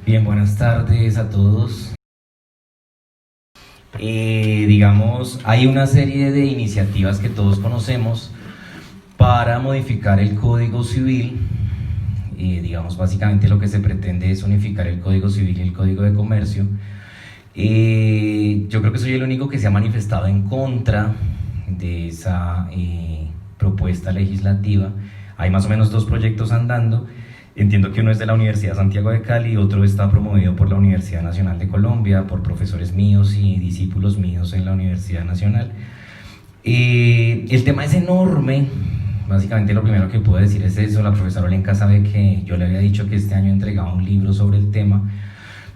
Bien, buenas tardes a todos. Hay una serie de iniciativas que todos conocemos para modificar el Código Civil. Básicamente lo que se pretende es unificar el Código Civil y el Código de Comercio. Yo creo que soy el único que se ha manifestado en contra de esa propuesta legislativa. Hay más o menos dos proyectos andando. Entiendo que uno es de la Universidad Santiago de Cali, otro está promovido por la Universidad Nacional de Colombia, por profesores míos y discípulos míos en la Universidad Nacional. El tema es enorme. Básicamente lo primero que puedo decir es eso. La profesora Olenka sabe que yo le había dicho que este año entregaba un libro sobre el tema,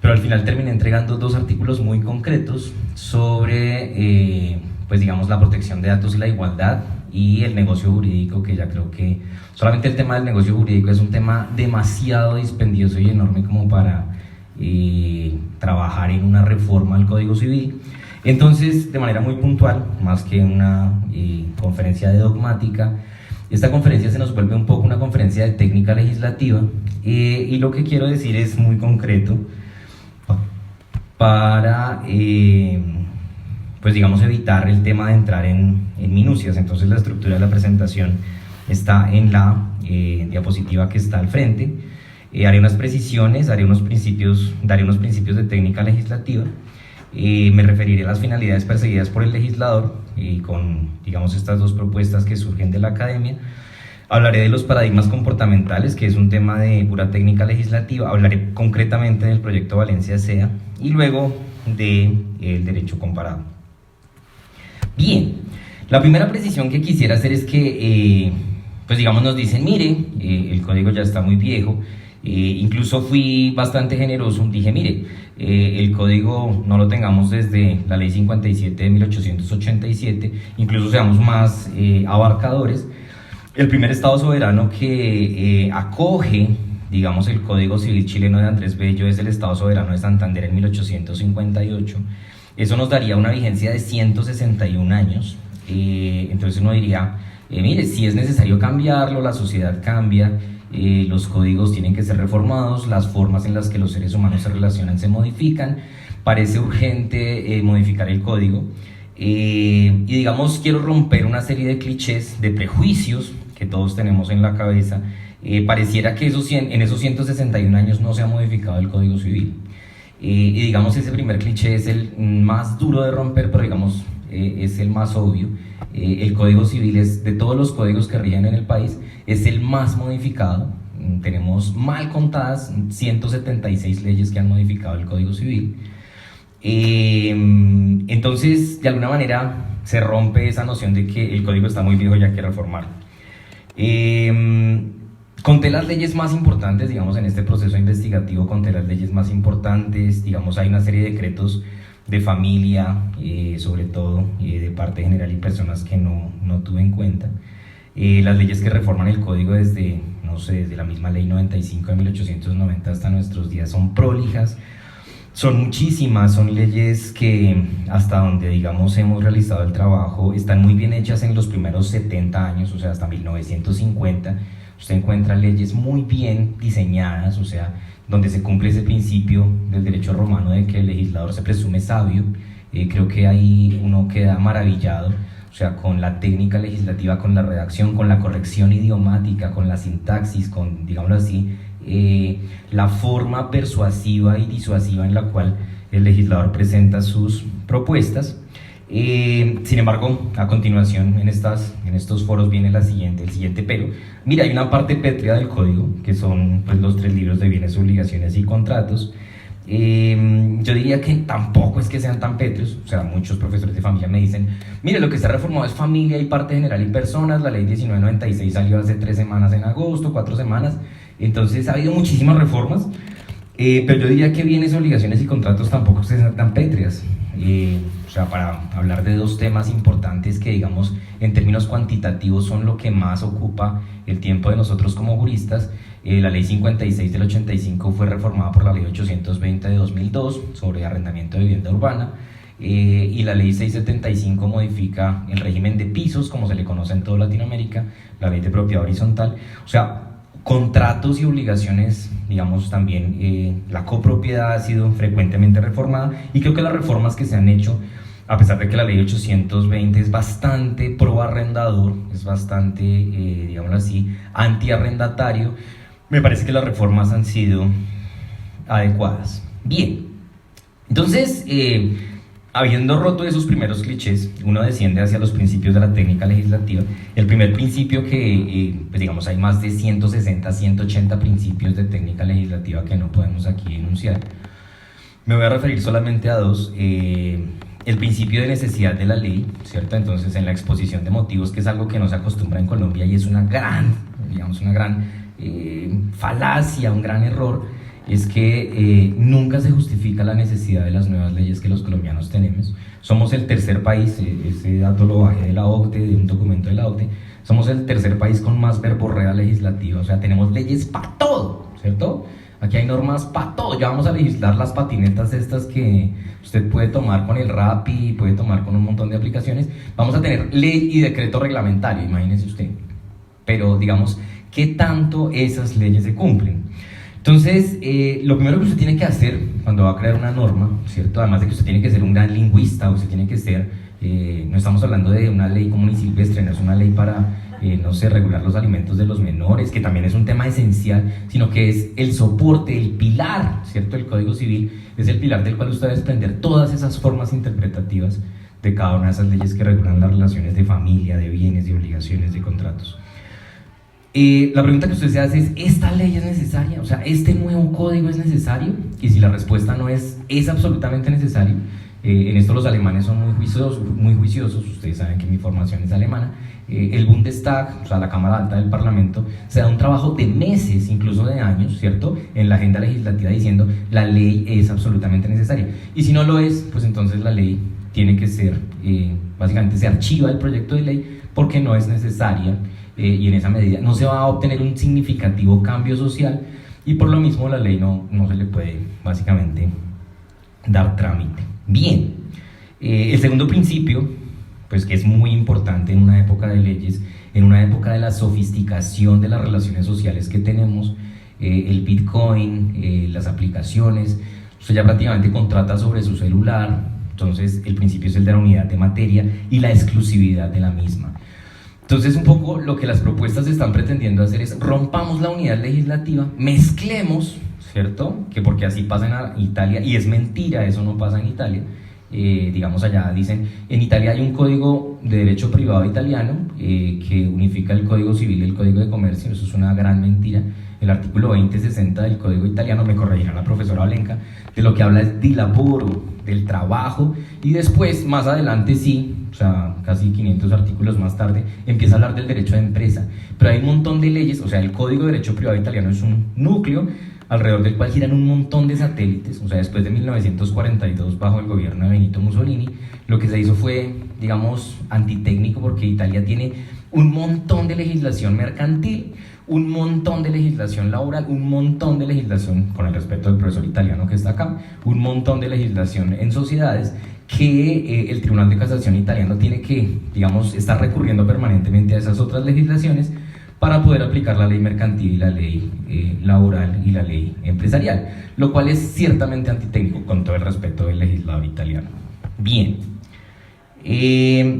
pero al final terminé entregando dos artículos muy concretos sobre la protección de datos y la igualdad y el negocio jurídico, que ya creo que solamente el tema del negocio jurídico es un tema demasiado dispendioso y enorme como para trabajar en una reforma al Código Civil. Entonces, de manera muy puntual, más que una conferencia de dogmática, esta conferencia se nos vuelve un poco una conferencia de técnica legislativa, y lo que quiero decir es muy concreto para evitar el tema de entrar en minucias. Entonces la estructura de la presentación está en la diapositiva que está al frente. Haré unas precisiones, daré unos principios de técnica legislativa. Me referiré a las finalidades perseguidas por el legislador con estas dos propuestas que surgen de la academia. Hablaré de los paradigmas comportamentales, que es un tema de pura técnica legislativa. Hablaré concretamente del proyecto Valencia SEA y luego del derecho comparado. Bien, la primera precisión que quisiera hacer es que, nos dicen, mire, el código ya está muy viejo. Incluso fui bastante generoso, dije, mire, el código no lo tengamos desde la ley 57 de 1887, incluso seamos más abarcadores. El primer Estado soberano que acoge, el Código Civil chileno de Andrés Bello es el Estado soberano de Santander en 1858. Eso nos daría una vigencia de 161 años. Entonces uno diría, mire, si es necesario cambiarlo, la sociedad cambia, los códigos tienen que ser reformados, las formas en las que los seres humanos se relacionan se modifican, parece urgente modificar el código. Quiero romper una serie de clichés, de prejuicios que todos tenemos en la cabeza. Pareciera que en esos 161 años no se ha modificado el Código Civil. Ese primer cliché es el más duro de romper, pero es el más obvio. El Código Civil es, de todos los códigos que rigen en el país, es el más modificado. Tenemos mal contadas 176 leyes que han modificado el Código Civil. Entonces, de alguna manera, se rompe esa noción de que el código está muy viejo y hay que reformarlo. Conté las leyes más importantes, en este proceso investigativo conté las leyes más importantes. Hay una serie de decretos de familia, sobre todo de parte general y personas que no tuve en cuenta. Las leyes que reforman el código desde la misma ley 95 de 1890 hasta nuestros días son prolijas. Son muchísimas, son leyes que hasta donde hemos realizado el trabajo están muy bien hechas en los primeros 70 años, o sea, hasta 1950. Usted encuentra leyes muy bien diseñadas, o sea, donde se cumple ese principio del derecho romano de que el legislador se presume sabio. Creo que ahí uno queda maravillado, o sea, con la técnica legislativa, con la redacción, con la corrección idiomática, con la sintaxis, con, la forma persuasiva y disuasiva en la cual el legislador presenta sus propuestas. Sin embargo, a continuación en estos foros viene el siguiente pero. Mira, hay una parte pétrea del código, que son los 3 libros de bienes, obligaciones y contratos. Yo diría que tampoco es que sean tan pétreos. O sea, muchos profesores de familia me dicen, mire, lo que está reformado es familia y parte general y personas. La ley 1996 salió hace 3 semanas en agosto, 4 semanas. Entonces ha habido muchísimas reformas, pero yo diría que bienes, obligaciones y contratos tampoco sean tan pétreas. Para hablar de 2 temas importantes que, en términos cuantitativos son lo que más ocupa el tiempo de nosotros como juristas. La ley 56 del 85 fue reformada por la ley 820 de 2002 sobre arrendamiento de vivienda urbana, y la ley 675 modifica el régimen de pisos, como se le conoce en toda Latinoamérica, la ley de propiedad horizontal. O sea, Contratos y obligaciones, digamos también la copropiedad ha sido frecuentemente reformada, y creo que las reformas que se han hecho, a pesar de que la ley 820 es bastante pro arrendador, es bastante, digámoslo así, anti arrendatario, me parece que las reformas han sido adecuadas. Bien, entonces, habiendo roto esos primeros clichés, uno desciende hacia los principios de la técnica legislativa. El primer principio que, pues digamos, hay más de 160, 180 principios de técnica legislativa que no podemos aquí enunciar. Me voy a referir solamente a dos. El principio de necesidad de la ley, ¿cierto? Entonces, en la exposición de motivos, que es algo que no se acostumbra en Colombia y es una gran, digamos, una gran falacia, un gran error, es que nunca se justifica la necesidad de las nuevas leyes que los colombianos tenemos. Somos el tercer país, ese dato lo bajé de la OCDE, de un documento de la OCDE, somos el tercer país con más verborrea legislativa, o sea, tenemos leyes para todo, ¿cierto? Aquí hay normas para todo. Ya vamos a legislar las patinetas estas que usted puede tomar con el Rappi, puede tomar con un montón de aplicaciones. Vamos a tener ley y decreto reglamentario, imagínese usted. Pero digamos, ¿qué tanto esas leyes se cumplen? Entonces, lo primero que usted tiene que hacer cuando va a crear una norma, ¿cierto? Además de que usted tiene que ser un gran lingüista, usted tiene que ser, no estamos hablando de una ley común y silvestre, no es una ley para, no sé, regular los alimentos de los menores, que también es un tema esencial, sino que es el soporte, el pilar, ¿cierto? El Código Civil es el pilar del cual usted debe desprender todas esas formas interpretativas de cada una de esas leyes que regulan las relaciones de familia, de bienes, de obligaciones, de contratos. La pregunta que usted se hace es, ¿esta ley es necesaria? O sea, ¿este nuevo código es necesario? Y si la respuesta no es absolutamente necesario, en esto los alemanes son muy juiciosos, ustedes saben que mi formación es alemana, el Bundestag, o sea, la Cámara Alta del Parlamento, se da un trabajo de meses, incluso de años, ¿cierto?, en la agenda legislativa diciendo, la ley es absolutamente necesaria. Y si no lo es, pues entonces la ley tiene que ser, básicamente se archiva el proyecto de ley porque no es necesaria, y en esa medida no se va a obtener un significativo cambio social, y por lo mismo la ley no se le puede básicamente dar trámite. Bien, el segundo principio, pues que es muy importante en una época de leyes, en una época de la sofisticación de las relaciones sociales que tenemos, el Bitcoin, las aplicaciones, usted ya prácticamente contrata sobre su celular, entonces el principio es el de la unidad de materia y la exclusividad de la misma. Entonces un poco lo que las propuestas están pretendiendo hacer es rompamos la unidad legislativa, mezclemos, ¿cierto? Que porque así pasa en Italia, y es mentira, eso no pasa en Italia. Digamos allá dicen, en Italia hay un código de derecho privado italiano que unifica el código civil y el código de comercio, eso es una gran mentira. El artículo 2060 del código italiano, me corregirá la profesora Olenka, de lo que habla es di lavoro, del trabajo, y después, más adelante sí, o sea, casi 500 artículos más tarde, empieza a hablar del derecho de empresa, pero hay un montón de leyes, o sea, el Código de Derecho Privado Italiano es un núcleo alrededor del cual giran un montón de satélites, o sea, después de 1942, bajo el gobierno de Benito Mussolini, lo que se hizo fue, digamos, antitécnico, porque Italia tiene un montón de legislación mercantil, un montón de legislación laboral, un montón de legislación, con el respeto del profesor italiano que está acá, un montón de legislación en sociedades que el Tribunal de Casación italiano tiene que, digamos, estar recurriendo permanentemente a esas otras legislaciones para poder aplicar la ley mercantil y la ley laboral y la ley empresarial, lo cual es ciertamente antitécnico, con todo el respeto del legislador italiano. Bien,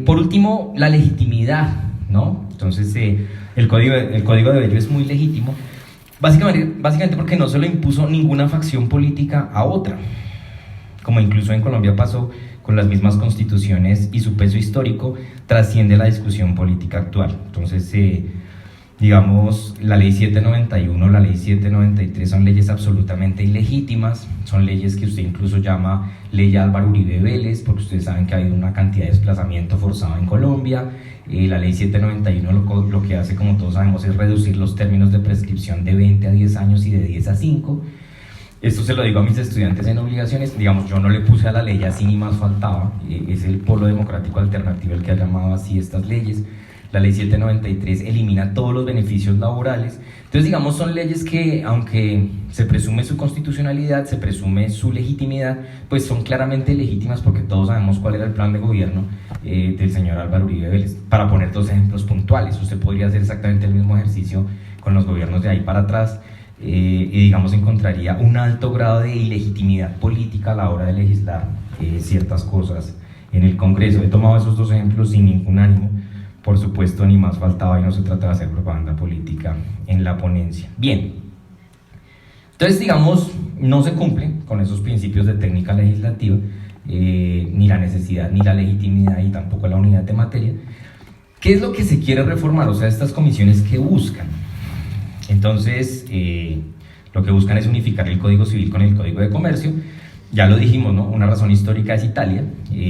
por último, la legitimidad, ¿no? Entonces, el código de Bello es muy legítimo, básicamente porque no se lo impuso ninguna facción política a otra, como incluso en Colombia pasó con las mismas constituciones, y su peso histórico trasciende la discusión política actual. Entonces, digamos, la ley 791, la ley 793 son leyes absolutamente ilegítimas, son leyes que usted incluso llama ley Álvaro Uribe Vélez, porque ustedes saben que ha habido una cantidad de desplazamiento forzado en Colombia. La ley 791 lo que hace, como todos sabemos, es reducir los términos de prescripción de 20 a 10 años y de 10 a 5. Esto se lo digo a mis estudiantes en obligaciones, digamos, yo no le puse a la ley así ni más faltaba, es el Polo Democrático Alternativo el que ha llamado así estas leyes. La ley 793 elimina todos los beneficios laborales. Entonces, digamos, son leyes que, aunque se presume su constitucionalidad, se presume su legitimidad, pues son claramente legítimas, porque todos sabemos cuál era el plan de gobierno del señor Álvaro Uribe Vélez. Para poner dos ejemplos puntuales, usted podría hacer exactamente el mismo ejercicio con los gobiernos de ahí para atrás, y digamos encontraría un alto grado de ilegitimidad política a la hora de legislar ciertas cosas en el Congreso. He tomado esos dos ejemplos sin ningún ánimo, por supuesto, ni más faltaba, y no se trata de hacer propaganda política en la ponencia. Bien, entonces digamos, no se cumple con esos principios de técnica legislativa, ni la necesidad, ni la legitimidad, y tampoco la unidad de materia. ¿Qué es lo que se quiere reformar? O sea, estas comisiones, ¿qué buscan? Entonces, lo que buscan es unificar el Código Civil con el Código de Comercio. Ya lo dijimos, ¿no? Una razón histórica es Italia,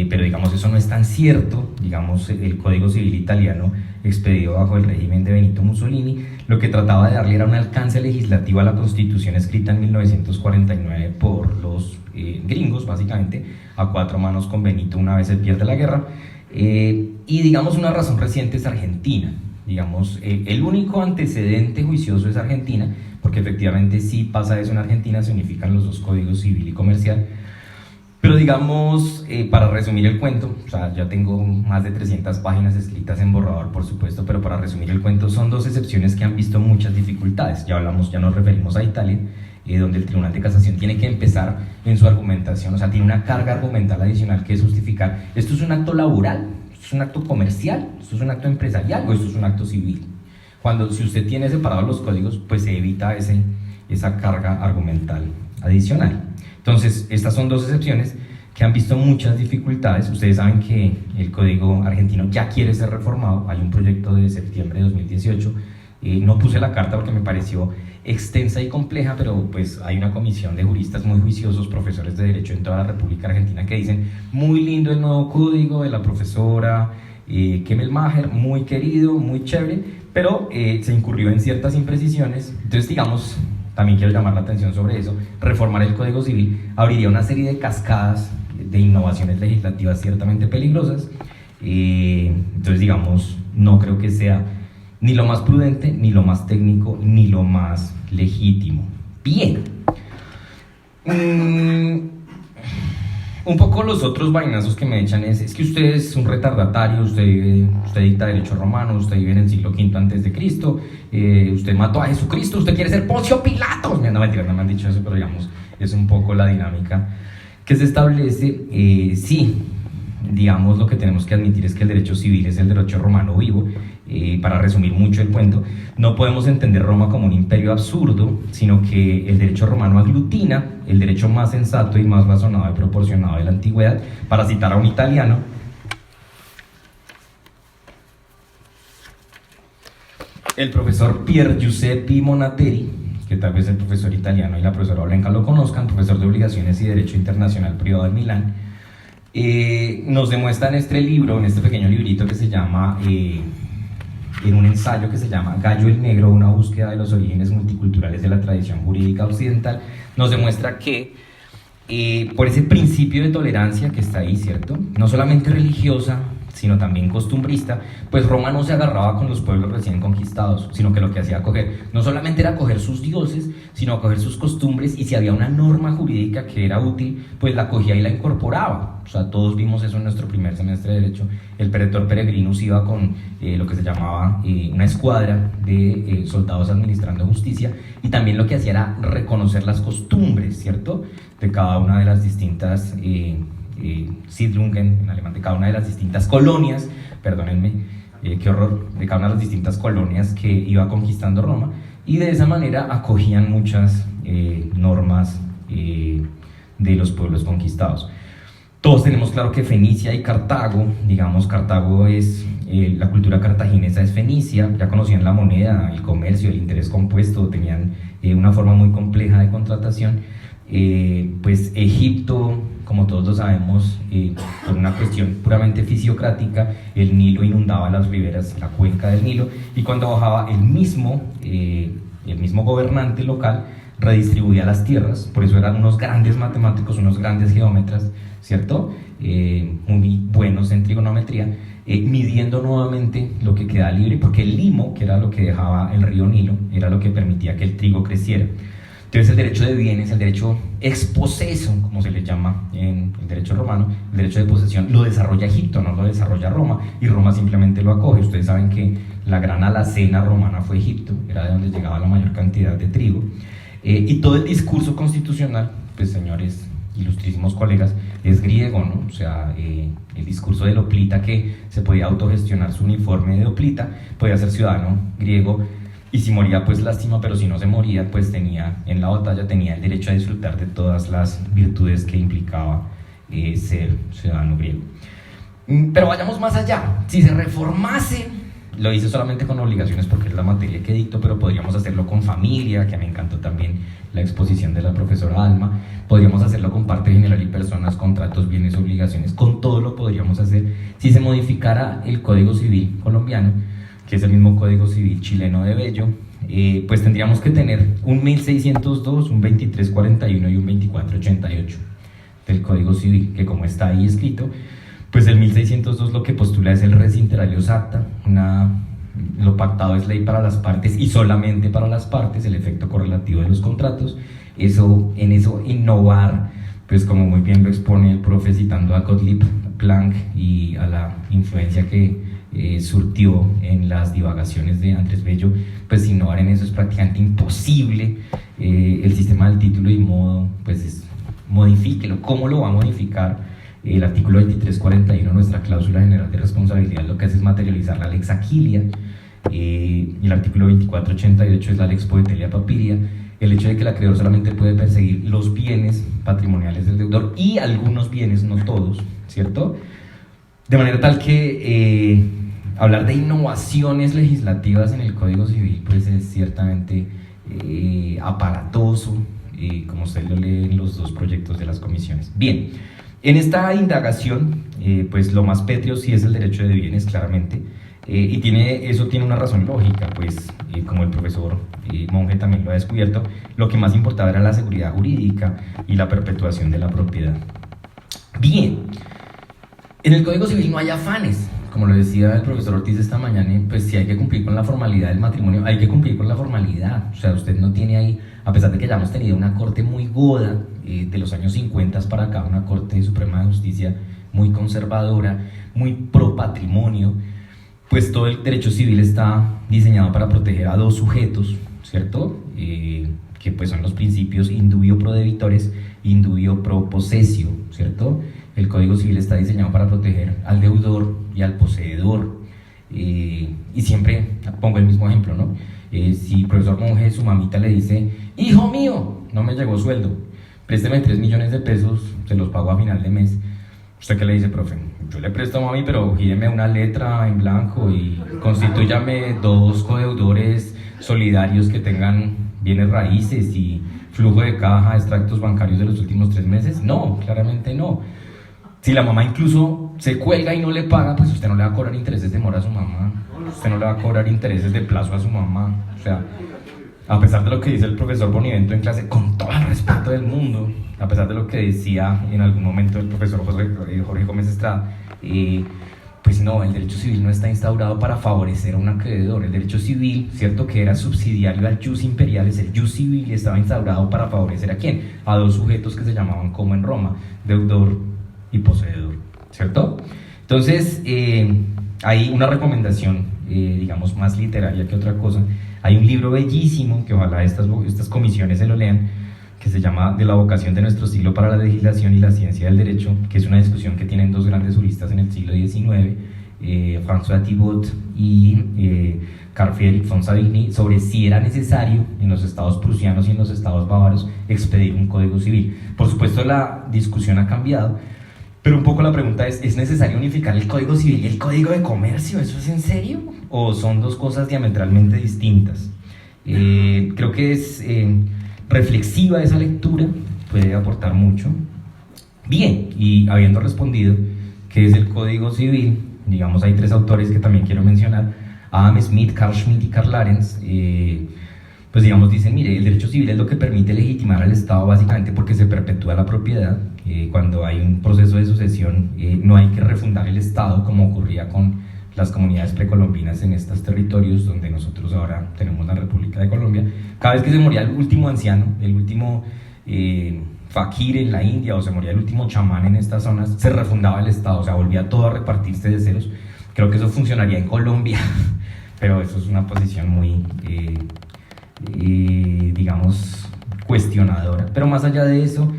pero digamos eso no es tan cierto. Digamos, el Código Civil italiano, expedido bajo el régimen de Benito Mussolini, lo que trataba de darle era un alcance legislativo a la Constitución escrita en 1949 por los gringos, básicamente, a cuatro manos con Benito una vez se pierde la guerra. Y digamos, una razón reciente es Argentina. Digamos, el único antecedente juicioso es Argentina, porque efectivamente sí pasa eso en Argentina, se unifican los dos códigos civil y comercial. Pero digamos, para resumir el cuento, o sea, ya tengo más de 300 páginas escritas en borrador, por supuesto, pero para resumir el cuento, son dos excepciones que han visto muchas dificultades. Ya hablamos, ya nos referimos a Italia, donde el Tribunal de Casación tiene que empezar en su argumentación, o sea, tiene una carga argumental adicional que es justificar, esto es un acto laboral, esto es un acto comercial, esto es un acto empresarial o esto es un acto civil. Cuando, si usted tiene separados los códigos, pues se evita esa carga argumental adicional. Entonces, estas son dos excepciones que han visto muchas dificultades. Ustedes saben que el Código argentino ya quiere ser reformado, hay un proyecto de septiembre de 2018, no puse la carta porque me pareció extensa y compleja, pero pues hay una comisión de juristas muy juiciosos, profesores de Derecho en toda la República Argentina, que dicen, muy lindo el nuevo código de la profesora Kemmelmacher, muy querido, muy chévere, pero se incurrió en ciertas imprecisiones. Entonces, digamos, también quiero llamar la atención sobre eso. Reformar el Código Civil abriría una serie de cascadas de innovaciones legislativas ciertamente peligrosas. Entonces, digamos, no creo que sea ni lo más prudente, ni lo más técnico, ni lo más legítimo. Bien. Un poco los otros vainazos que me echan es que usted es un retardatario, usted dicta derecho romano, usted vive en el siglo V antes de Cristo, usted mató a Jesucristo, usted quiere ser Poncio Pilatos. No, mentira, no me han dicho eso, pero digamos, es un poco la dinámica que se establece. Sí, digamos, lo que tenemos que admitir es que el derecho civil es el derecho romano vivo. Para resumir mucho el cuento, no podemos entender Roma como un imperio absurdo, sino que el derecho romano aglutina el derecho más sensato y más razonado y proporcionado de la antigüedad. Para citar a un italiano, el profesor Pier Giuseppe Monateri, que tal vez el profesor italiano y la profesora Olenka lo conozcan, profesor de Obligaciones y Derecho Internacional Privado en Milán, nos demuestra en este libro, en este pequeño librito que se llama, en un ensayo que se llama Gallo el Negro, una búsqueda de los orígenes multiculturales de la tradición jurídica occidental, nos demuestra que por ese principio de tolerancia que está ahí, ¿cierto? No solamente religiosa, sino también costumbrista, pues Roma no se agarraba con los pueblos recién conquistados, sino que lo que hacía no solamente era coger sus dioses, sino acoger sus costumbres, y si había una norma jurídica que era útil, pues la cogía y la incorporaba. O sea, todos vimos eso en nuestro primer semestre de Derecho. El pretor Peregrinus iba con lo que se llamaba una escuadra de soldados administrando justicia, y también lo que hacía era reconocer las costumbres, ¿cierto?, de cada una de las distintas Siedlungen, en alemán, de cada una de las distintas colonias, perdónenme, qué horror, de cada una de las distintas colonias que iba conquistando Roma, y de esa manera acogían muchas normas de los pueblos conquistados. Todos tenemos claro que Fenicia y Cartago, digamos, Cartago es, la cultura cartaginesa es fenicia, ya conocían la moneda, el comercio, el interés compuesto, tenían una forma muy compleja de contratación. Pues Egipto, como todos lo sabemos, por una cuestión puramente fisiocrática, el Nilo inundaba las riberas, la cuenca del Nilo, y cuando bajaba el mismo gobernante local redistribuía las tierras. Por eso eran unos grandes matemáticos, unos grandes geómetras, ¿cierto? Muy buenos en trigonometría, midiendo nuevamente lo que quedaba libre, porque el limo, que era lo que dejaba el río Nilo, era lo que permitía que el trigo creciera. Entonces el derecho de bienes, el derecho ex possesso, como se le llama en el derecho romano, el derecho de posesión, lo desarrolla Egipto, no lo desarrolla Roma, y Roma simplemente lo acoge. Ustedes saben que la gran alacena romana fue Egipto, era de donde llegaba la mayor cantidad de trigo, y todo el discurso constitucional, pues señores, ilustrísimos colegas, es griego, ¿no? O sea, el discurso del hoplita, que se podía autogestionar su uniforme de hoplita, podía ser ciudadano griego, y si moría, pues lástima, pero si no se moría, pues tenía, en la batalla tenía el derecho a disfrutar de todas las virtudes que implicaba ser ciudadano griego. Pero vayamos más allá. Si se reformase, lo hice solamente con obligaciones porque es la materia que dicto, pero podríamos hacerlo con familia, que me encantó también la exposición de la profesora Alma. Podríamos hacerlo con parte general y personas, contratos, bienes, obligaciones. Con todo lo podríamos hacer si se modificara el Código Civil colombiano, que es el mismo Código Civil chileno de Bello. Pues tendríamos que tener un 1602, un 2341 y un 2488 del Código Civil, que como está ahí escrito, pues el 1602 lo que postula es el res inter alios acta, lo pactado es ley para las partes y solamente para las partes, el efecto correlativo de los contratos. En eso innovar, pues como muy bien lo expone el profe citando a Gottlieb Planck y a la influencia que surtió en las divagaciones de Andrés Bello, pues innovar en eso es prácticamente imposible. El sistema del título y modo, pues modifíquelo. ¿Cómo lo va a modificar? El artículo 2341, nuestra cláusula general de responsabilidad, lo que hace es materializar la lex Aquilia. El artículo 2488 es la lex Poetelia Papiria, el hecho de que el acreedor solamente puede perseguir los bienes patrimoniales del deudor y algunos bienes, no todos, ¿cierto? De manera tal que hablar de innovaciones legislativas en el Código Civil pues es ciertamente aparatoso, como usted lo lee en los dos proyectos de las comisiones. Bien, en esta indagación, pues lo más pétreo sí es el derecho de bienes, claramente, y eso tiene una razón lógica, pues como el profesor Monge también lo ha descubierto, lo que más importaba era la seguridad jurídica y la perpetuación de la propiedad. Bien, en el Código Civil no hay afanes, como lo decía el profesor Ortiz esta mañana, pues si hay que cumplir con la formalidad del matrimonio, hay que cumplir con la formalidad. O sea, usted no tiene ahí, a pesar de que ya hemos tenido una corte muy goda, de los años 50 para acá, una corte suprema de justicia muy conservadora, muy pro patrimonio, pues todo el derecho civil está diseñado para proteger a dos sujetos, ¿cierto? Que pues son los principios indubio pro debitores, indubio pro possessio, ¿cierto? El Código Civil está diseñado para proteger al deudor y al poseedor, y siempre pongo el mismo ejemplo, ¿no? Si el profesor Monge, su mamita le dice: hijo mío, no me llegó sueldo, présteme 3 millones de pesos, se los pago a final de mes. ¿Usted qué le dice, profe? Yo le presto, mami, pero gíreme una letra en blanco y constitúyame 2 codeudores solidarios que tengan bienes raíces y flujo de caja, extractos bancarios de los últimos 3 meses. No, claramente no. Si la mamá incluso se cuelga y no le paga, pues usted no le va a cobrar intereses de mora a su mamá, usted no le va a cobrar intereses de plazo a su mamá. O sea, a pesar de lo que dice el profesor Bonivento en clase, con todo el respeto del mundo, a pesar de lo que decía en algún momento el profesor Jorge Gómez Estrada, pues no, el derecho civil no está instaurado para favorecer a un acreedor. El derecho civil, cierto que era subsidiario al jus imperialis, el jus civil estaba instaurado para favorecer ¿a quién? A 2 sujetos que se llamaban como en Roma, deudor y poseedor, ¿cierto? Entonces, hay una recomendación, digamos, más literaria que otra cosa. Hay un libro bellísimo, que ojalá estas comisiones se lo lean, que se llama De la vocación de nuestro siglo para la legislación y la ciencia del derecho, que es una discusión que tienen 2 grandes juristas en el siglo XIX, François Thibault y Carl Friedrich von Savigny, sobre si era necesario en los estados prusianos y en los estados bávaros expedir un código civil. Por supuesto, la discusión ha cambiado, pero un poco la pregunta ¿es necesario unificar el Código Civil y el Código de Comercio? ¿Eso es en serio? ¿O son 2 cosas diametralmente distintas? Creo que es reflexiva esa lectura, puede aportar mucho. Bien, y habiendo respondido qué es el Código Civil, digamos, hay 3 autores que también quiero mencionar, Adam Smith, Carl Schmitt y Karl Arens, pues digamos dicen, mire, el derecho civil es lo que permite legitimar al Estado básicamente porque se perpetúa la propiedad. Cuando hay un proceso de sucesión, no hay que refundar el Estado como ocurría con las comunidades precolombinas en estos territorios donde nosotros ahora tenemos la República de Colombia. Cada vez que se moría el último anciano, el último fakir en la India, o se moría el último chamán en estas zonas, se refundaba el Estado, o sea, volvía todo a repartirse de ceros. Creo que eso funcionaría en Colombia, pero eso es una posición muy, digamos, cuestionadora. Pero más allá de eso,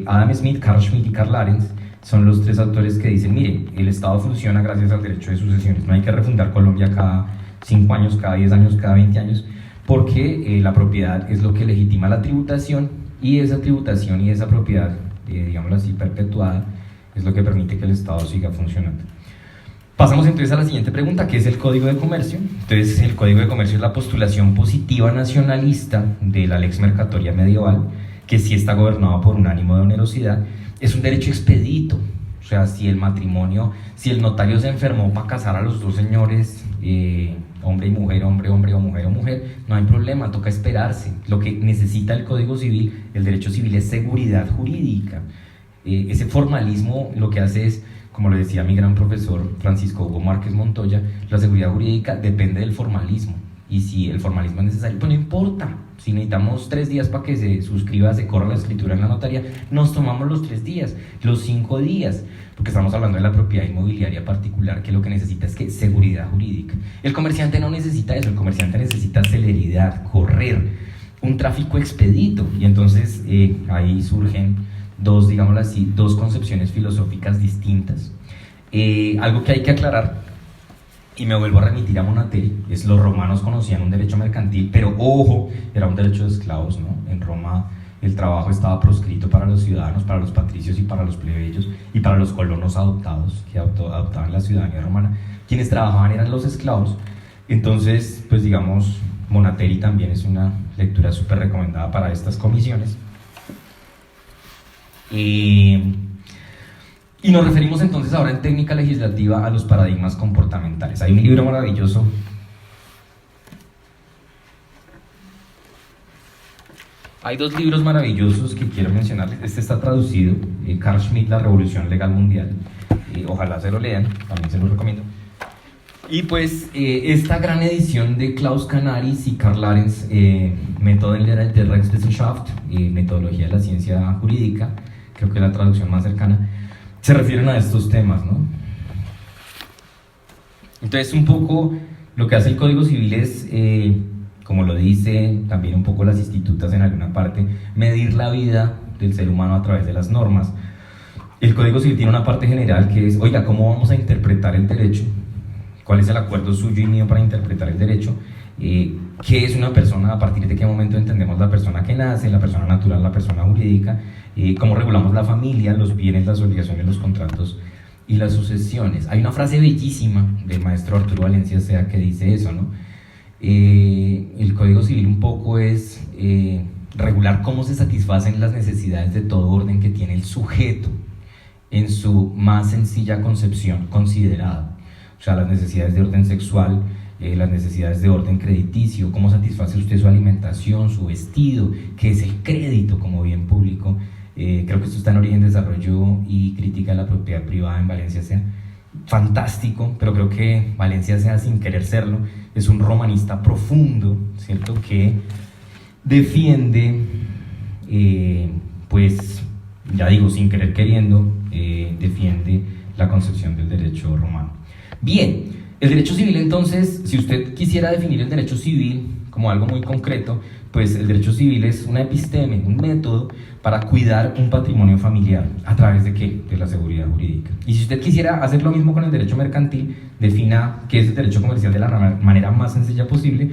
Adam Smith, Carl Schmitt y Karl Larens son los tres autores que dicen, mire, el Estado funciona gracias al derecho de sucesiones, no hay que refundar Colombia cada 5 años, cada 10 años, cada 20 años, porque la propiedad es lo que legitima la tributación, y esa tributación y esa propiedad, digámoslo así, perpetuada, es lo que permite que el Estado siga funcionando. Pasamos entonces a la siguiente pregunta, ¿qué es el Código de Comercio? Entonces, el Código de Comercio es la postulación positiva nacionalista de la lex mercatoria medieval, que sí está gobernado por un ánimo de onerosidad. Es un derecho expedito, o sea, si el matrimonio, si el notario se enfermó para casar a los dos señores, hombre y mujer, hombre o mujer, no hay problema, toca esperarse. Lo que necesita el Código Civil, el derecho civil, es seguridad jurídica. Ese formalismo lo que hace es, como le decía mi gran profesor Francisco Hugo Márquez Montoya, la seguridad jurídica depende del formalismo, y si el formalismo es necesario, pues no importa. Si necesitamos 3 días para que se suscriba, se corra la escritura en la notaría, nos tomamos los 3 días, los 5 días, porque estamos hablando de la propiedad inmobiliaria particular, que lo que necesita es que seguridad jurídica. El comerciante no necesita eso, el comerciante necesita celeridad, correr, un tráfico expedito, y entonces ahí surgen dos, digámoslo así, dos concepciones filosóficas distintas. Algo que hay que aclarar, y me vuelvo a remitir a Monateri, es los romanos conocían un derecho mercantil, pero ojo, era un derecho de esclavos, ¿no? En Roma el trabajo estaba proscrito para los ciudadanos, para los patricios y para los plebeyos, y para los colonos adoptados, que adoptaban la ciudadanía romana. Quienes trabajaban eran los esclavos. Entonces, pues digamos, Monateri también es una lectura súper recomendada para estas comisiones. Y nos referimos entonces ahora en técnica legislativa a los paradigmas comportamentales. Hay un libro maravilloso Hay 2 libros maravillosos que quiero mencionarles. Este está traducido, Carl Schmitt, La Revolución Legal Mundial. Ojalá se lo lean, también se lo recomiendo. Y pues esta gran edición de Klaus Canaris y Karl Larens, Methoden der Rechtswissenschaft, Metodología de la Ciencia Jurídica, creo que es la traducción más cercana, se refieren a estos temas, ¿no? Entonces un poco lo que hace el Código Civil es, como lo dice también un poco las institutas en alguna parte, medir la vida del ser humano a través de las normas. El Código Civil tiene una parte general que es, oiga, ¿cómo vamos a interpretar el derecho? ¿Cuál es el acuerdo suyo y mío para interpretar el derecho? ¿Qué es una persona? ¿A partir de qué momento entendemos la persona que nace, la persona natural, la persona jurídica? ¿Cómo regulamos la familia, los bienes, las obligaciones, los contratos y las sucesiones? Hay una frase bellísima del maestro Arturo Valencia Sea que dice eso, ¿no? El Código Civil un poco es regular cómo se satisfacen las necesidades de todo orden que tiene el sujeto en su más sencilla concepción considerada. O sea, las necesidades de orden sexual, las necesidades de orden crediticio, cómo satisface usted su alimentación, su vestido, qué es el crédito como bien público. Creo que esto está en Origen, Desarrollo y Crítica de la Propiedad Privada en Valencia Sea. Fantástico, pero creo que Valencia Sea, sin querer serlo, es un romanista profundo, ¿cierto? Que defiende, pues, ya digo, sin querer queriendo, defiende la concepción del derecho romano. Bien, el derecho civil entonces, si usted quisiera definir el derecho civil como algo muy concreto, pues el derecho civil es una episteme, un método para cuidar un patrimonio familiar. ¿A través de qué? De la seguridad jurídica. Y si usted quisiera hacer lo mismo con el derecho mercantil, defina qué es el derecho comercial de la manera más sencilla posible,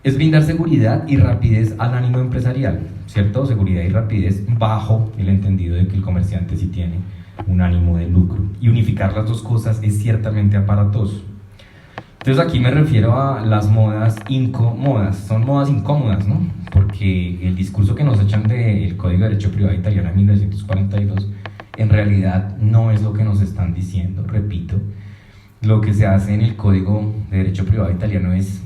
es brindar seguridad y rapidez al ánimo empresarial, ¿cierto? Seguridad y rapidez bajo el entendido de que el comerciante sí tiene un ánimo de lucro. Y unificar las dos cosas es ciertamente aparatoso. Entonces aquí me refiero a las modas incómodas, son modas incómodas, ¿no? Porque el discurso que nos echan del Código de Derecho Privado italiano en 1942 en realidad no es lo que nos están diciendo. Repito, lo que se hace en el Código de Derecho Privado italiano es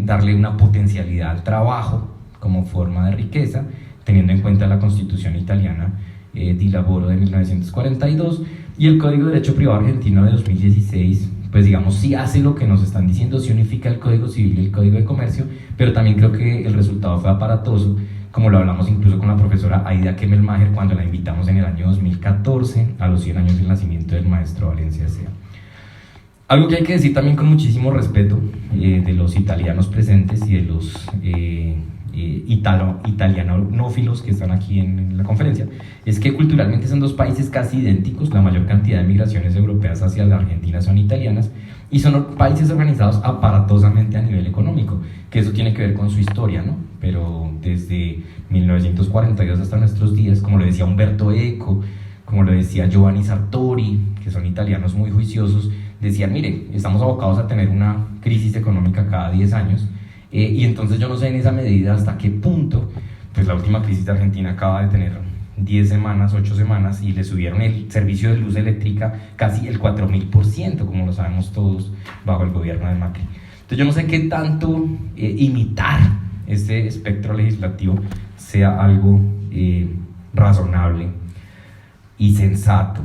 darle una potencialidad al trabajo como forma de riqueza, teniendo en cuenta la Constitución italiana Di Lavoro de 1942 y el Código de Derecho Privado argentino de 2016, pues digamos, sí hace lo que nos están diciendo, sí unifica el Código Civil y el Código de Comercio, pero también creo que el resultado fue aparatoso, como lo hablamos incluso con la profesora Aida Kemmelmacher cuando la invitamos en el año 2014 a los 100 años del nacimiento del maestro Valencia Sea. Algo que hay que decir también con muchísimo respeto de los italianos presentes y de los italianófilos que están aquí en la conferencia, es que culturalmente son dos países casi idénticos. La mayor cantidad de migraciones europeas hacia la Argentina son italianas y son países organizados aparatosamente a nivel económico, que eso tiene que ver con su historia, ¿no? Pero desde 1942 hasta nuestros días, como lo decía Umberto Eco, como lo decía Giovanni Sartori, que son italianos muy juiciosos, decían, mire, estamos abocados a tener una crisis económica cada 10 años, y entonces yo no sé en esa medida hasta qué punto, pues la última crisis de Argentina acaba de tener 10 semanas, 8 semanas, y le subieron el servicio de luz eléctrica casi el 4000%, como lo sabemos todos, bajo el gobierno de Macri. Entonces yo no sé qué tanto imitar este espectro legislativo sea algo razonable y sensato.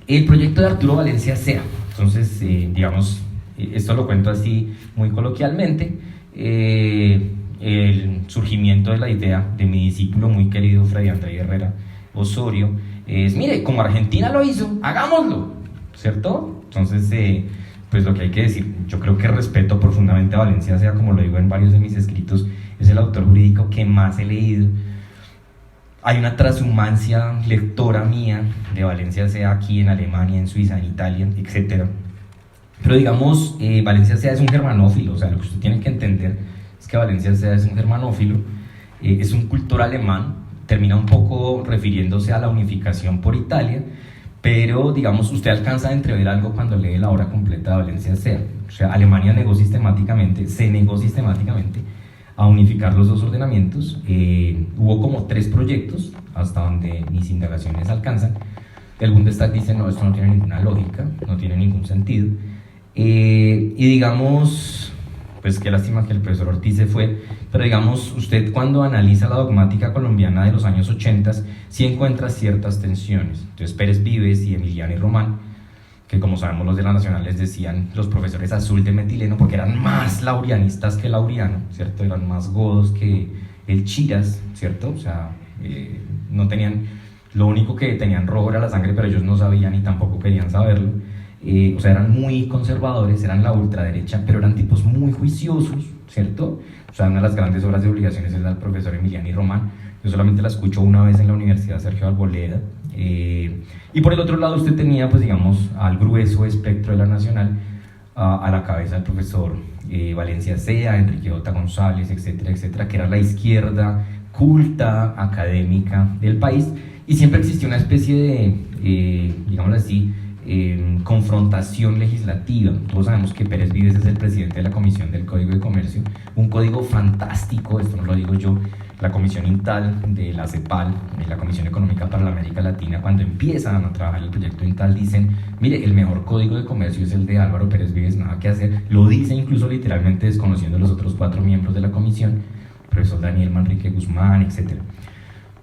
El proyecto de Arturo Valencia Sea, entonces, digamos, esto lo cuento así muy coloquialmente, el surgimiento de la idea de mi discípulo muy querido Freddy André Herrera Osorio es, mire, como Argentina lo hizo, hagámoslo, ¿cierto? Entonces, pues lo que hay que decir, yo creo que respeto profundamente a Valencia Sea, como lo digo en varios de mis escritos, es el autor jurídico que más he leído. Hay una transhumancia lectora mía de Valencia Sea aquí en Alemania, en Suiza, en Italia, etc. Pero digamos, Valencia Sea es un germanófilo, o sea, lo que usted tiene que entender es que Valencia Sea es un germanófilo, es un cultor alemán, termina un poco refiriéndose a la unificación por Italia, pero digamos, usted alcanza a entrever algo cuando lee la obra completa de Valencia Sea. O sea, Alemania se negó sistemáticamente a unificar los dos ordenamientos. Hubo como 3 proyectos, hasta donde mis indagaciones alcanzan. El Bundestag dice, no, esto no tiene ninguna lógica, no tiene ningún sentido. Y digamos, pues qué lástima que el profesor Ortiz se fue, pero digamos, usted cuando analiza la dogmática colombiana de los años 80, sí encuentra ciertas tensiones. Entonces Pérez Vives y Emiliano y Román, que como sabemos los de la Nacional les decían los profesores azul de metileno, porque eran más laurianistas que Lauriano, ¿cierto? Eran más godos que el Chiras, ¿cierto? O sea, no tenían, lo único que tenían rojo era la sangre, pero ellos no sabían y tampoco querían saberlo. O sea, eran muy conservadores, eran la ultraderecha, pero eran tipos muy juiciosos, ¿cierto? O sea, una de las grandes obras de obligaciones es la del profesor Emiliano y Román. Yo solamente la escucho una vez en la Universidad Sergio Arboleda. Y por el otro lado usted tenía, pues digamos, al grueso espectro de la Nacional, a la cabeza del profesor Valencia Sea, Enrique J. González, etcétera, etcétera, que era la izquierda culta, académica del país, y siempre existió una especie de, digámoslo así, confrontación legislativa. Todos sabemos que Pérez Vives es el presidente de la Comisión del Código de Comercio, un código fantástico, esto no lo digo yo, la Comisión INTAL de la CEPAL, de la Comisión Económica para la América Latina, cuando empiezan a trabajar el proyecto INTAL dicen, mire, el mejor código de comercio es el de Álvaro Pérez Vives, nada que hacer, lo dice incluso literalmente desconociendo a los otros 4 miembros de la comisión, profesor Daniel Manrique Guzmán, etc.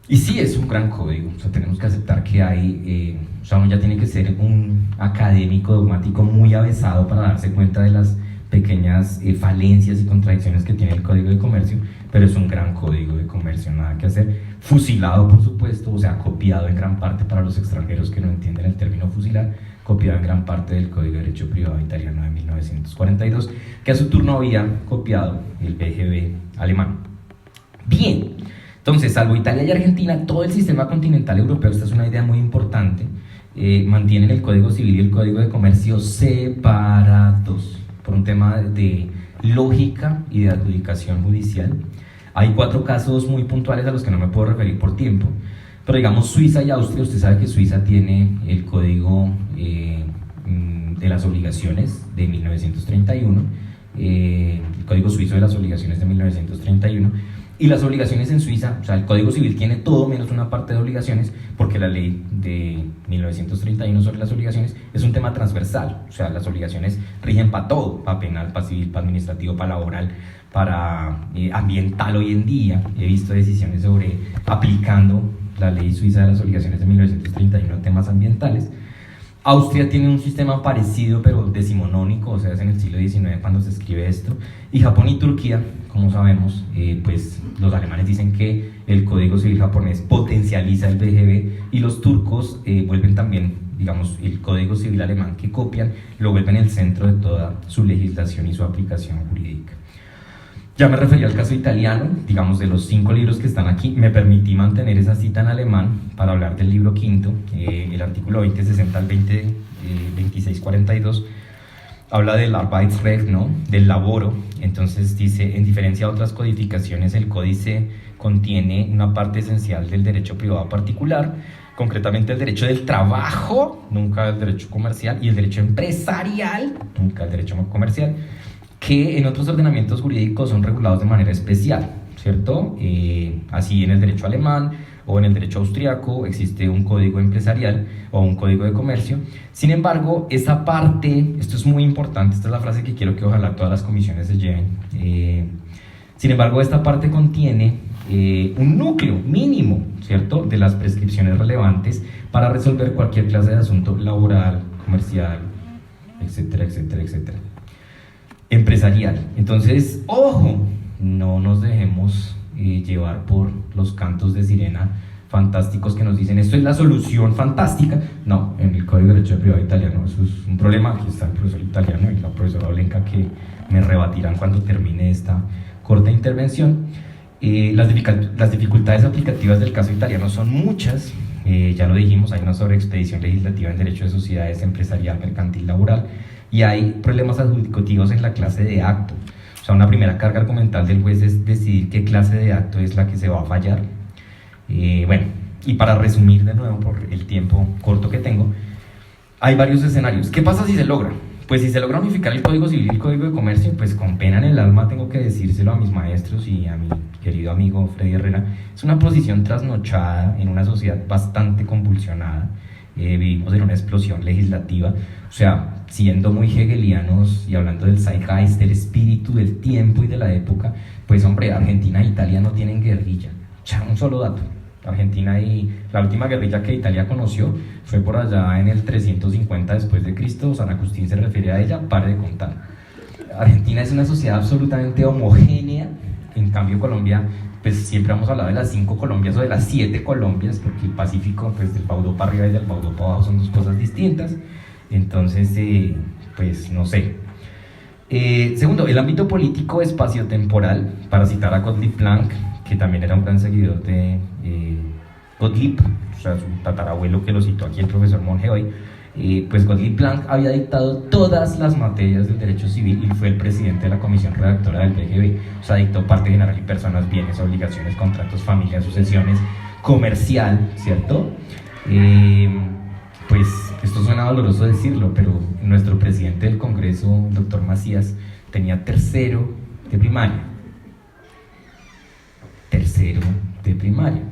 Y sí, es un gran código, o sea, tenemos que aceptar que hay, o sea, uno ya tiene que ser un académico dogmático muy avesado para darse cuenta de las pequeñas falencias y contradicciones que tiene el Código de Comercio, pero es un gran Código de Comercio, nada que hacer, fusilado por supuesto, o sea, copiado en gran parte para los extranjeros que no entienden el término fusilar, copiado en gran parte del Código de Derecho Privado italiano de 1942, que a su turno había copiado el BGB alemán. Bien, entonces, salvo Italia y Argentina, todo el sistema continental europeo, esta es una idea muy importante, mantienen el Código Civil y el Código de Comercio separados por un tema de lógica y de adjudicación judicial. Hay 4 casos muy puntuales a los que no me puedo referir por tiempo, pero digamos Suiza y Austria, usted sabe que Suiza tiene el Código de las Obligaciones de 1931, el Código Suizo de las Obligaciones de 1931, y las obligaciones en Suiza, o sea, el Código Civil tiene todo menos una parte de obligaciones, porque la ley de 1931 sobre las obligaciones es un tema transversal, o sea, las obligaciones rigen para todo, para penal, para civil, para administrativo, para laboral, para ambiental hoy en día. He visto decisiones sobre aplicando la ley suiza de las obligaciones de 1931 a temas ambientales. Austria tiene un sistema parecido pero decimonónico, o sea, es en el siglo XIX cuando se escribe esto. Y Japón y Turquía, como sabemos, pues los alemanes dicen que el Código Civil japonés potencializa el BGB y los turcos vuelven también, digamos, el Código Civil alemán que copian, lo vuelven el centro de toda su legislación y su aplicación jurídica. Ya me referí al caso italiano, digamos, de los 5 libros que están aquí, me permití mantener esa cita en alemán para hablar del libro quinto, el artículo 2060 al 2642, habla del Arbeitsrecht, ¿no? Del laboro. Entonces dice, en diferencia a otras codificaciones, el códice contiene una parte esencial del derecho privado particular, concretamente el derecho del trabajo, nunca el derecho comercial, y el derecho empresarial, nunca el derecho comercial, que en otros ordenamientos jurídicos son regulados de manera especial, ¿cierto? Así en el derecho alemán o en el derecho austriaco existe un código empresarial o un código de comercio. Sin embargo, esa parte, esto es muy importante, esta es la frase que quiero que ojalá todas las comisiones se lleven, sin embargo, esta parte contiene un núcleo mínimo, ¿cierto?, de las prescripciones relevantes para resolver cualquier clase de asunto laboral, comercial, etcétera, etcétera, etcétera. Empresarial. Entonces, ojo, no nos dejemos llevar por los cantos de sirena fantásticos que nos dicen esto es la solución fantástica. No, en el Código de Derecho Privado italiano eso es un problema. Aquí está el profesor italiano y la profesora Olenka que me rebatirán cuando termine esta corta intervención. Las dificultades aplicativas del caso italiano son muchas, ya lo dijimos, hay una sobreexpedición legislativa en derecho de sociedades, empresarial, mercantil, laboral, y hay problemas adjudicativos en la clase de acto. O sea, una primera carga argumental del juez es decidir qué clase de acto es la que se va a fallar. Bueno, y para resumir de nuevo por el tiempo corto que tengo, hay varios escenarios. ¿Qué pasa si se logra? Pues si se logra unificar el Código Civil y el Código de Comercio, pues con pena en el alma tengo que decírselo a mis maestros y a mi querido amigo Freddy Herrera, es una posición trasnochada en una sociedad bastante convulsionada. Vivimos en una explosión legislativa, o sea, siendo muy hegelianos y hablando del zeitgeist, del espíritu, del tiempo y de la época, pues hombre, Argentina e Italia no tienen guerrilla. Ya, un solo dato, Argentina y la última guerrilla que Italia conoció fue por allá en el 350 después de Cristo, San Agustín se refiere a ella, pare de contar. Argentina es una sociedad absolutamente homogénea, en cambio Colombia, pues siempre hemos hablado de las 5 Colombias o de las 7 Colombias, porque el Pacífico, pues del Baudó para arriba y del Baudó para abajo son dos cosas distintas. Entonces, pues no sé. Segundo, el ámbito político espaciotemporal, para citar a Gottlieb Planck, que también era un gran seguidor de Gottlieb, o sea, su tatarabuelo que lo citó aquí el profesor Monge hoy, pues Gottlieb Planck había dictado todas las materias del derecho civil y fue el presidente de la comisión redactora del BGB, o sea, dictó parte general y personas, bienes, obligaciones, contratos, familias, sucesiones, comercial, ¿cierto? Pues esto suena doloroso decirlo, pero nuestro presidente del Congreso, el doctor Macías, tenía tercero de primaria. Tercero de primaria.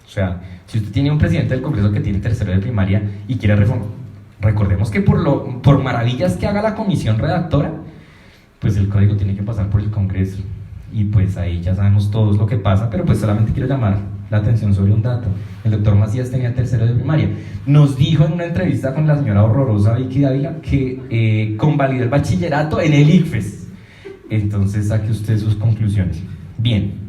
O sea, si usted tiene un presidente del Congreso que tiene tercero de primaria y quiere reformar, recordemos que por maravillas que haga la comisión redactora, pues el código tiene que pasar por el Congreso. Y pues ahí ya sabemos todos lo que pasa, pero pues solamente quiero llamar la atención sobre un dato. El doctor Macías tenía tercero de primaria. Nos dijo en una entrevista con la señora horrorosa Vicky Dávila que convalidó el bachillerato en el ICFES. Entonces saque usted sus conclusiones. Bien.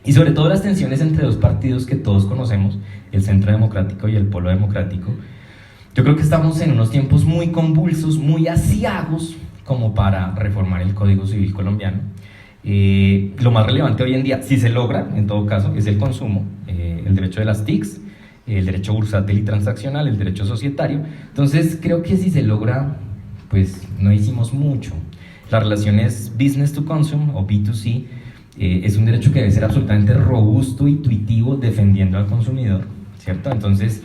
Y sobre todo las tensiones entre dos partidos que todos conocemos, el Centro Democrático y el Polo Democrático. Yo creo que estamos en unos tiempos muy convulsos, muy aciagos como para reformar el Código Civil colombiano. Lo más relevante hoy en día, si se logra, en todo caso, es el consumo, el derecho de las TICs, el derecho bursátil y transaccional, el derecho societario. Entonces creo que si se logra, pues no hicimos mucho. Las relaciones business to consume o B2C es un derecho que debe ser absolutamente robusto, intuitivo, defendiendo al consumidor, ¿cierto? Entonces,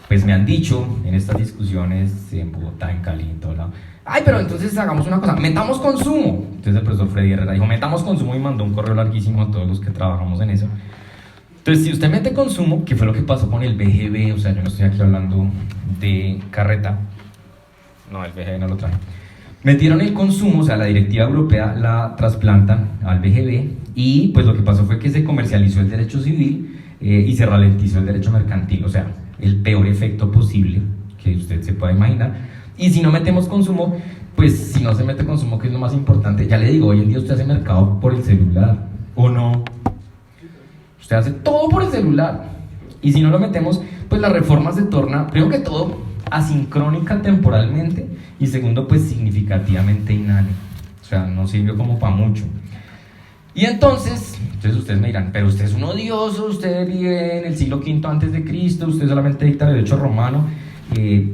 pues me han dicho en estas discusiones en Bogotá, en Cali, en todo lado, ay, pero entonces hagamos una cosa, metamos consumo. Entonces el profesor Freddy Herrera dijo, metamos consumo, y mandó un correo larguísimo a todos los que trabajamos en eso. Entonces, si usted mete consumo, que fue lo que pasó con el BGB, o sea, yo no estoy aquí hablando de carreta, no, el BGB no lo trae. Metieron el consumo, o sea, la directiva europea la trasplantan al BGB, y pues lo que pasó fue que se comercializó el derecho civil y se ralentizó el derecho mercantil, o sea, el peor efecto posible que usted se pueda imaginar. Y si no metemos consumo, pues si no se mete consumo, que es lo más importante, ya le digo, hoy en día usted hace mercado por el celular, ¿o no? Usted hace todo por el celular. Y si no lo metemos, pues la reforma se torna, primero que todo, asincrónica temporalmente, y segundo, pues significativamente inane. O sea, no sirvió como para mucho. Y entonces ustedes me dirán, pero usted es un odioso, usted vive en el siglo V antes de Cristo, usted solamente dicta el derecho romano.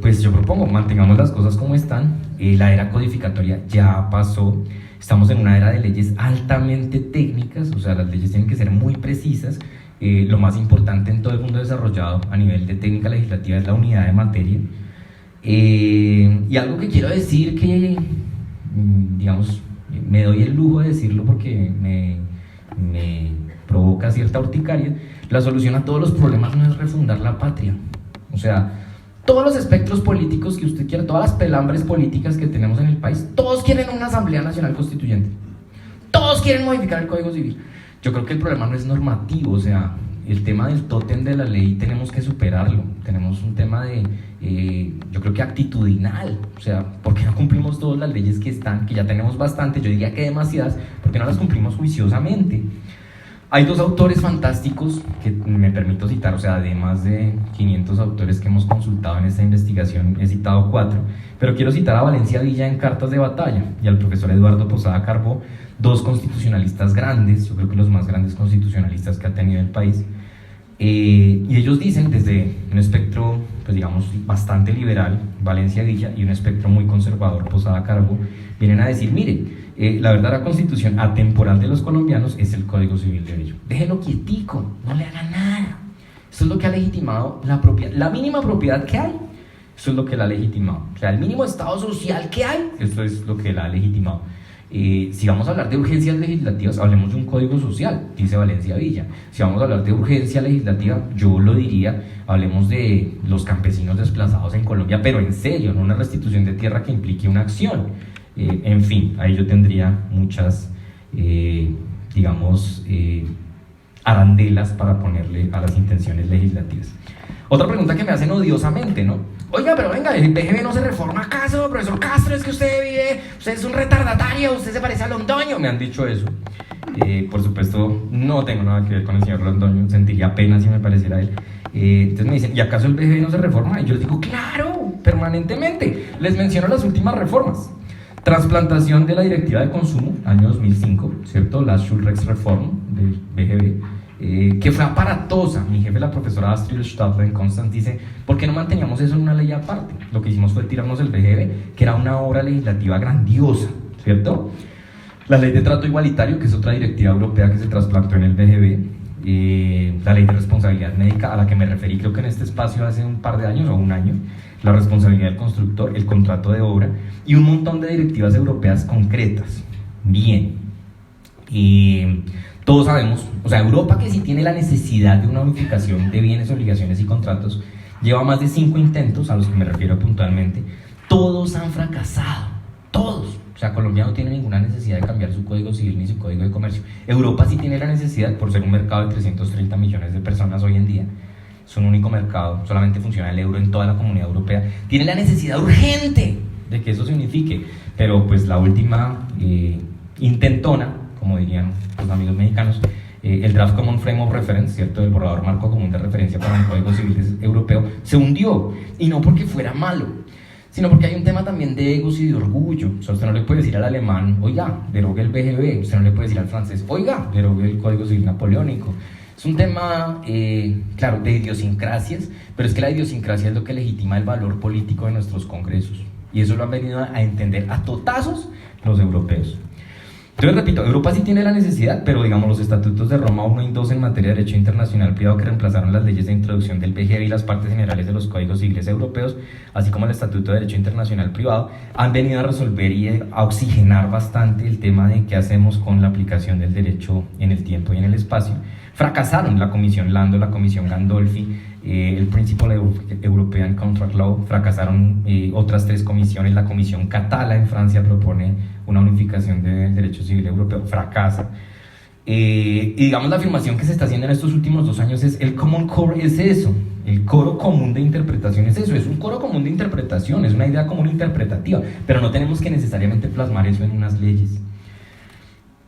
Pues yo propongo, mantengamos las cosas como están. La era codificatoria ya pasó, estamos en una era de leyes altamente técnicas, o sea, las leyes tienen que ser muy precisas. Lo más importante en todo el mundo desarrollado a nivel de técnica legislativa es la unidad de materia. Y algo que quiero decir que, digamos, me doy el lujo de decirlo porque me provoca cierta urticaria, la solución a todos los problemas no es refundar la patria. O sea, todos los espectros políticos que usted quiera, todas las pelambres políticas que tenemos en el país, todos quieren una Asamblea Nacional Constituyente, todos quieren modificar el Código Civil. Yo creo que el problema no es normativo, o sea, el tema del tótem de la ley tenemos que superarlo. Tenemos un tema de, yo creo que actitudinal, o sea, ¿por qué no cumplimos todas las leyes que están, que ya tenemos bastante, yo diría que demasiadas, ¿por qué no las cumplimos juiciosamente? Hay dos autores fantásticos que me permito citar, o sea, de más de 500 autores que hemos consultado en esta investigación, he citado 4, pero quiero citar a Valencia Villa en Cartas de Batalla y al profesor Eduardo Posada Carbó, dos constitucionalistas grandes, yo creo que los más grandes constitucionalistas que ha tenido el país, y ellos dicen desde un espectro, pues digamos, bastante liberal, Valencia Villa, y un espectro muy conservador, Posada Carbó, vienen a decir, mire, la verdadera constitución atemporal de los colombianos es el Código Civil de ellos. Déjelo quietico, no le haga nada. Eso es lo que ha legitimado la propiedad, la mínima propiedad que hay. Eso es lo que la ha legitimado. O sea, el mínimo estado social que hay, esto es lo que la ha legitimado. Si vamos a hablar de urgencias legislativas, hablemos de un código social, dice Valencia Villa. Si vamos a hablar de urgencia legislativa, yo lo diría, hablemos de los campesinos desplazados en Colombia, pero en serio, no una restitución de tierra que implique una acción. En fin, ahí yo tendría muchas, digamos, arandelas para ponerle a las intenciones legislativas. Otra pregunta que me hacen odiosamente, ¿no? Oiga, pero venga, ¿el PGB no se reforma acaso, profesor Castro? Es que usted es un retardatario, usted se parece a Londoño. Me han dicho eso. Por supuesto, no tengo nada que ver con el señor Londoño, sentiría pena si me pareciera a él. Entonces me dicen, ¿y acaso el PGB no se reforma? Y yo les digo, claro, permanentemente. Les menciono las últimas reformas. Transplantación de la Directiva de Consumo, año 2005, ¿cierto? La Schulrex-Reform del BGB, que fue aparatosa. Mi jefe, la profesora Astrid Stadler en Constance, dice, ¿por qué no manteníamos eso en una ley aparte? Lo que hicimos fue tirarnos el BGB, que era una obra legislativa grandiosa, ¿cierto? La Ley de Trato Igualitario, que es otra directiva europea que se trasplantó en el BGB, la Ley de Responsabilidad Médica, a la que me referí creo que en este espacio hace un par de años o un año, la responsabilidad del constructor, el contrato de obra y un montón de directivas europeas concretas. Bien, todos sabemos, o sea, Europa, que sí tiene la necesidad de una unificación de bienes, obligaciones y contratos, lleva más de 5 intentos, a los que me refiero puntualmente, todos han fracasado, todos. O sea, Colombia no tiene ninguna necesidad de cambiar su código civil ni su código de comercio. Europa sí tiene la necesidad, por ser un mercado de 330 millones de personas hoy en día, es un único mercado, solamente funciona el euro en toda la comunidad europea, tiene la necesidad urgente de que eso se unifique, pero pues la última intentona, como dirían los amigos mexicanos, el Draft Common Frame of Reference, ¿cierto?, el borrador marco común de referencia para un código civil europeo, se hundió, y no porque fuera malo, sino porque hay un tema también de egos y de orgullo. O sea, usted no le puede decir al alemán, oiga, derogue el BGB, usted no le puede decir al francés, oiga, derogue el Código Civil Napoleónico. Es un tema, claro, de idiosincrasias, pero es que la idiosincrasia es lo que legitima el valor político de nuestros congresos, y eso lo han venido a entender a totazos los europeos. Entonces, repito, Europa sí tiene la necesidad, pero digamos los estatutos de Roma 1 y 2 en materia de derecho internacional privado, que reemplazaron las leyes de introducción del BGB y las partes generales de los códigos civiles europeos, así como el estatuto de derecho internacional privado, han venido a resolver y a oxigenar bastante el tema de qué hacemos con la aplicación del derecho en el tiempo y en el espacio. Fracasaron la Comisión Lando, la Comisión Gandolfi, el Principal European Contract Law, fracasaron otras 3 comisiones, la Comisión Catala en Francia propone una unificación del derecho civil europeo, fracasa. Y digamos la afirmación que se está haciendo en estos últimos 2 años es el common core es eso, el coro común de interpretación es eso, es un coro común de interpretación, es una idea común interpretativa, pero no tenemos que necesariamente plasmar eso en unas leyes.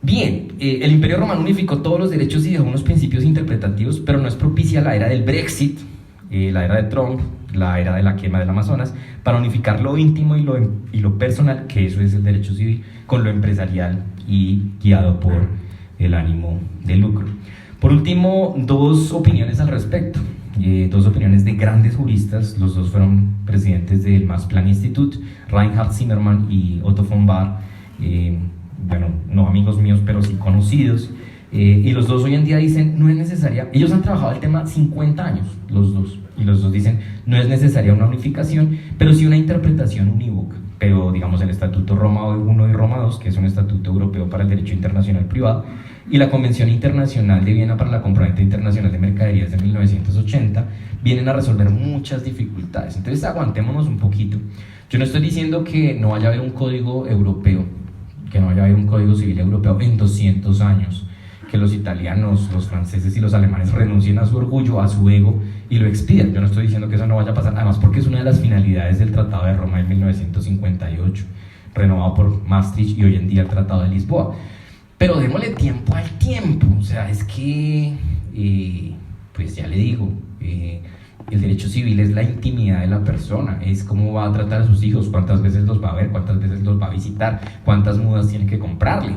Bien, el Imperio Romano unificó todos los derechos y dejó unos principios interpretativos, pero no es propicia la era del Brexit, la era de Trump, la era de la quema del Amazonas, para unificar lo íntimo y lo personal, que eso es el derecho civil, con lo empresarial y guiado por el ánimo de lucro. Por último, dos opiniones al respecto, dos opiniones de grandes juristas, los dos fueron presidentes del Max Planck Institute, Reinhard Zimmermann y Otto von Bahr, bueno, no amigos míos, pero sí conocidos, y los dos hoy en día dicen, no es necesaria, ellos han trabajado el tema 50 años, los dos, y los dos dicen, no es necesaria una unificación, pero sí una interpretación unívoca. Pero digamos el Estatuto Roma I y Roma II, que es un estatuto europeo para el derecho internacional privado, y la Convención Internacional de Viena para la Compraventa Internacional de Mercaderías de 1980, vienen a resolver muchas dificultades. Entonces aguantémonos un poquito. Yo no estoy diciendo que no vaya a haber un código europeo, que no vaya a haber un código civil europeo en 200 años, que los italianos, los franceses y los alemanes renuncien a su orgullo, a su ego y lo expidan. Yo no estoy diciendo que eso no vaya a pasar, además porque es una de las finalidades del Tratado de Roma de 1958, renovado por Maastricht y hoy en día el Tratado de Lisboa. Pero démosle tiempo al tiempo, o sea, es que, pues ya le digo, el derecho civil es la intimidad de la persona, es cómo va a tratar a sus hijos, cuántas veces los va a ver, cuántas veces los va a visitar, cuántas mudas tiene que comprarle.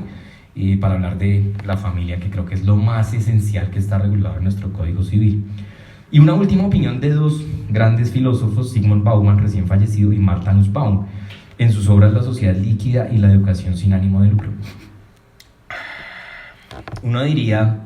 Para hablar de la familia, que creo que es lo más esencial que está regulado en nuestro Código Civil. Y una última opinión de dos grandes filósofos, Zygmunt Bauman, recién fallecido, y Martha Nussbaum, en sus obras La sociedad líquida y la educación sin ánimo de lucro. Uno diría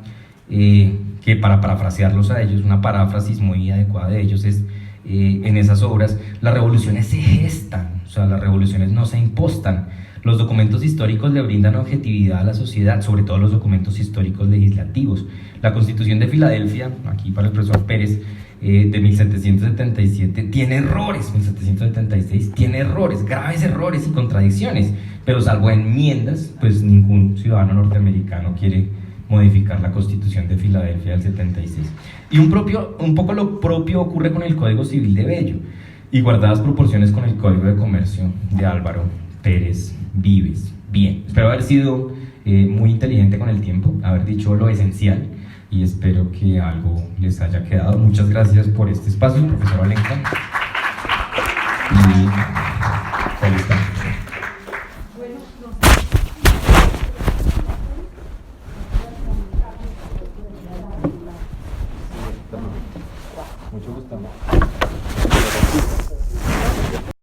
que, para parafrasearlos a ellos, una paráfrasis muy adecuada de ellos es, en esas obras, las revoluciones se gestan, o sea, las revoluciones no se impostan. Los documentos históricos le brindan objetividad a la sociedad, sobre todo los documentos históricos legislativos. La Constitución de Filadelfia, aquí para el profesor Pérez, de 1777, tiene errores, 1776, tiene errores, graves errores y contradicciones, pero salvo enmiendas, pues ningún ciudadano norteamericano quiere modificar la Constitución de Filadelfia del 76. Y un poco lo propio ocurre con el Código Civil de Bello, y guardadas proporciones con el Código de Comercio de Álvaro Pérez Vives. Bien, espero haber sido muy inteligente con el tiempo, haber dicho lo esencial, y espero que algo les haya quedado. Muchas gracias por este espacio, profesor Alencar.